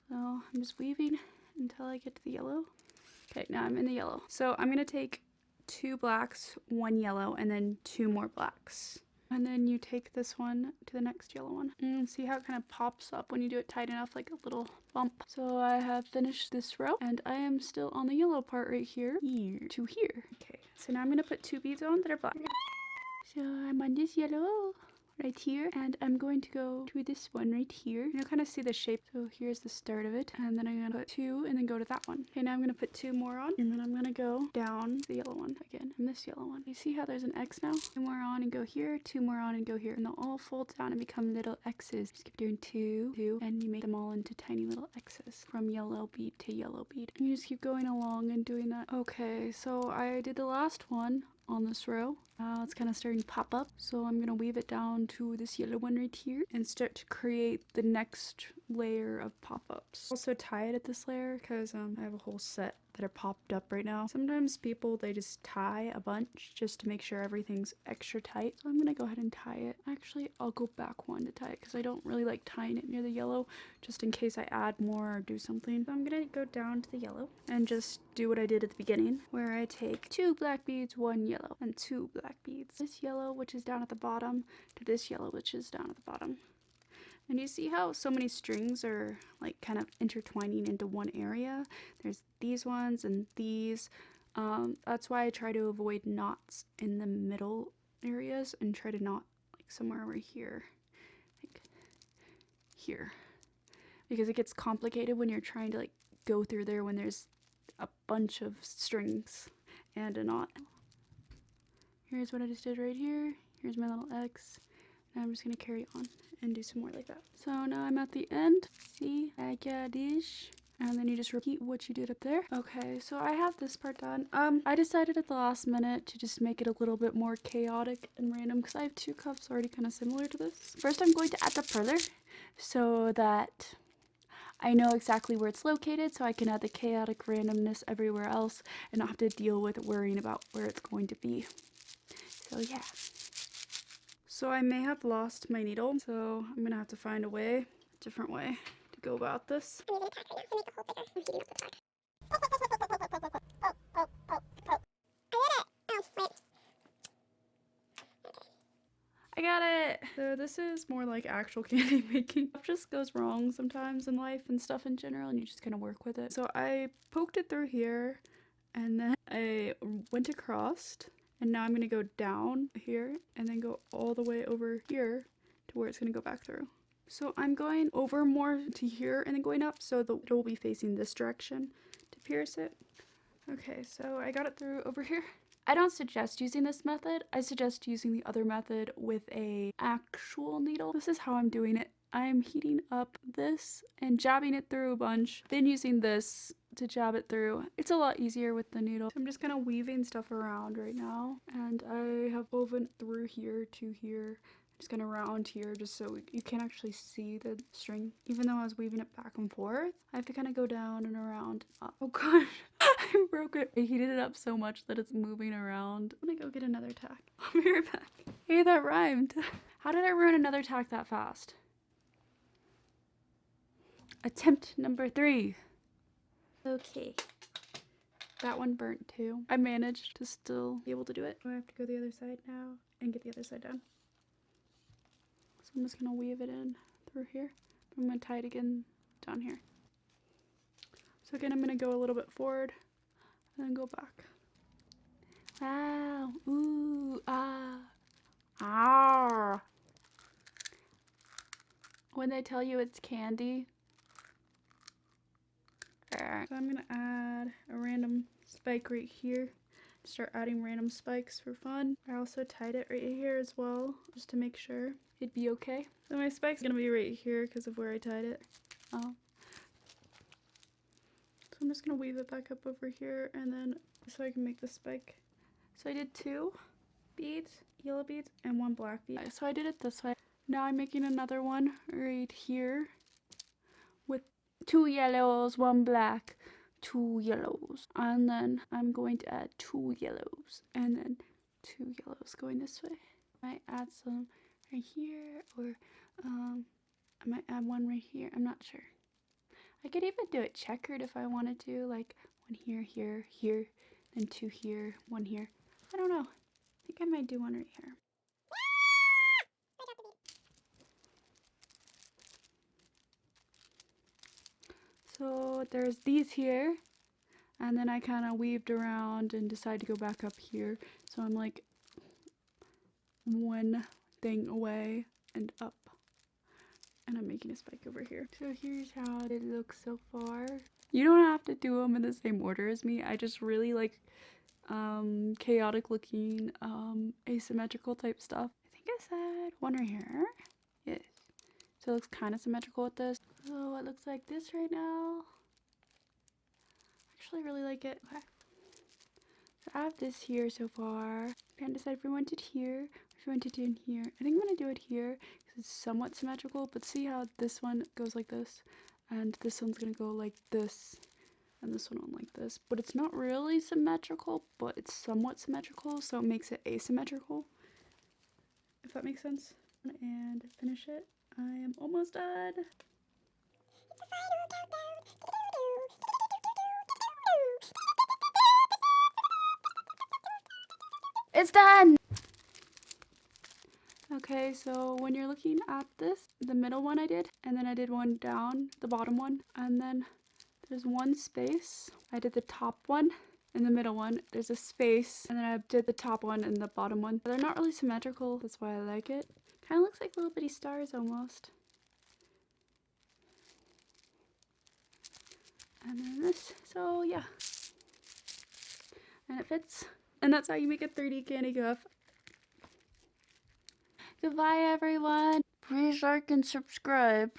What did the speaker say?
So I'm just weaving until I get to the yellow. Okay, now I'm in the yellow. So I'm gonna take 2 blacks, 1 yellow, and then 2 more blacks. And then you take this one to the next yellow one. And see how it kind of pops up when you do it tight enough, like a little bump. So I have finished this row, and I am still on the yellow part right here to here. Okay, so now I'm gonna put 2 beads on that are black. So I'm on this yellow right here, and I'm going to go to this one right here. You'll kind of see the shape. So here's the start of it, and then I'm gonna put 2 and then go to that one. Okay, now I'm gonna put 2 more on, and then I'm gonna go down the yellow one again, and this yellow one. You see how there's an X now? 2 more on and go here, 2 more on and go here, and they'll all fold down and become little X's. Just keep doing 2, 2, and you make them all into tiny little X's from yellow bead to yellow bead. And you just keep going along and doing that. Okay, so I did the last one on this row. It's kind of starting to pop up, so I'm gonna weave it down to this yellow one right here and start to create the next layer of pop-ups. Also tie it at this layer because I have a whole set that are popped up right now. Sometimes people, they just tie a bunch just to make sure everything's extra tight. So I'm gonna go ahead and tie it. Actually, I'll go back one to tie it because I don't really like tying it near the yellow just in case I add more or do something. So I'm gonna go down to the yellow and just do what I did at the beginning where I take 2 black beads, 1 yellow, and 2 black beads. This yellow, which is down at the bottom, to this yellow, which is down at the bottom. And you see how so many strings are like kind of intertwining into one area? There's these ones and these. That's why I try to avoid knots in the middle areas and try to knot like somewhere over here, like here, because it gets complicated when you're trying to like go through there when there's a bunch of strings and a knot. Here's what I just did right here. Here's my little X. Now I'm just gonna carry on and do some more like that. So now I'm at the end. See, I got this. And then you just repeat what you did up there. Okay, so I have this part done. I decided at the last minute to just make it a little bit more chaotic and random because I have 2 cuffs already kind of similar to this. First, I'm going to add the perler so that I know exactly where it's located, so I can add the chaotic randomness everywhere else and not have to deal with worrying about where it's going to be. So yeah. So I may have lost my needle, so I'm gonna have to find a different way to go about this. I'm using a tack right now to make the hole bigger. I'm heating up the tack. I got it! So this is more like actual candy making. Stuff just goes wrong sometimes in life and stuff in general, and you just kind of work with it. So I poked it through here, and then I went across. And now I'm gonna go down here and then go all the way over here to where it's gonna go back through. So I'm going over more to here and then going up so it will be facing this direction to pierce it. Okay, so I got it through over here. I don't suggest using this method. I suggest using the other method with a actual needle. This is how I'm doing it. I'm heating up this and jabbing it through a bunch, then using this to jab it through. It's a lot easier with the needle. I'm just kind of weaving stuff around right now, and I have woven through here to here, just kind of around here just so you can't actually see the string. Even though I was weaving it back and forth, I have to kind of go down and around. Oh gosh, I broke it. I heated it up so much that it's moving around. I'm gonna go get another tack. I'll be right back. Hey, that rhymed. How did I ruin another tack that fast? Attempt number 3. Okay. That one burnt too. I managed to still be able to do it. I have to go the other side now and get the other side done. So I'm just gonna weave it in through here. I'm gonna tie it again down here. So again, I'm gonna go a little bit forward and then go back. Wow. Ooh. Ah. Ah. When they tell you it's candy. So I'm gonna add a random spike right here. Start adding random spikes for fun. I also tied it right here as well, just to make sure it'd be okay. So my spike's gonna be right here because of where I tied it. So I'm just gonna weave it back up over here and then so I can make the spike. So I did 2 beads, yellow beads, and 1 black bead. So I did it this way. Now I'm making another one right here with 2 yellows, 1 black, 2 yellows, and then I'm going to add 2 yellows and then 2 yellows going this way. I might add some right here, or I might add one right here. I'm not sure. I could even do it checkered if I wanted to, like one here, here, here, then two here, one here. I don't know. I think I might do one right here. So there's these here, and then I kind of weaved around and decided to go back up here. So I'm like one thing away and up. And I'm making a spike over here. So here's how it looks so far. You don't have to do them in the same order as me. I just really like chaotic looking, asymmetrical type stuff. I think I said one right here. Yes. So it looks kind of symmetrical with this. So it looks like this right now. I actually really like it. Okay. So I have this here so far. I can't decide if we want it here or if we want it in here. I think I'm going to do it here because it's somewhat symmetrical. But see how this one goes like this? And this one's going to go like this. And this one like this. But it's not really symmetrical, but it's somewhat symmetrical. So it makes it asymmetrical. If that makes sense. And finish it. I am almost done. It's done! Okay, so when you're looking at this, the middle one I did, and then I did one down, the bottom one, and then there's one space. I did the top one and the middle one. There's a space, and then I did the top one and the bottom one. They're not really symmetrical, that's why I like it. Kind of looks like little bitty stars almost. And then this, so yeah. And it fits. And that's how you make a 3D candy cuff. Goodbye everyone. Please like and subscribe.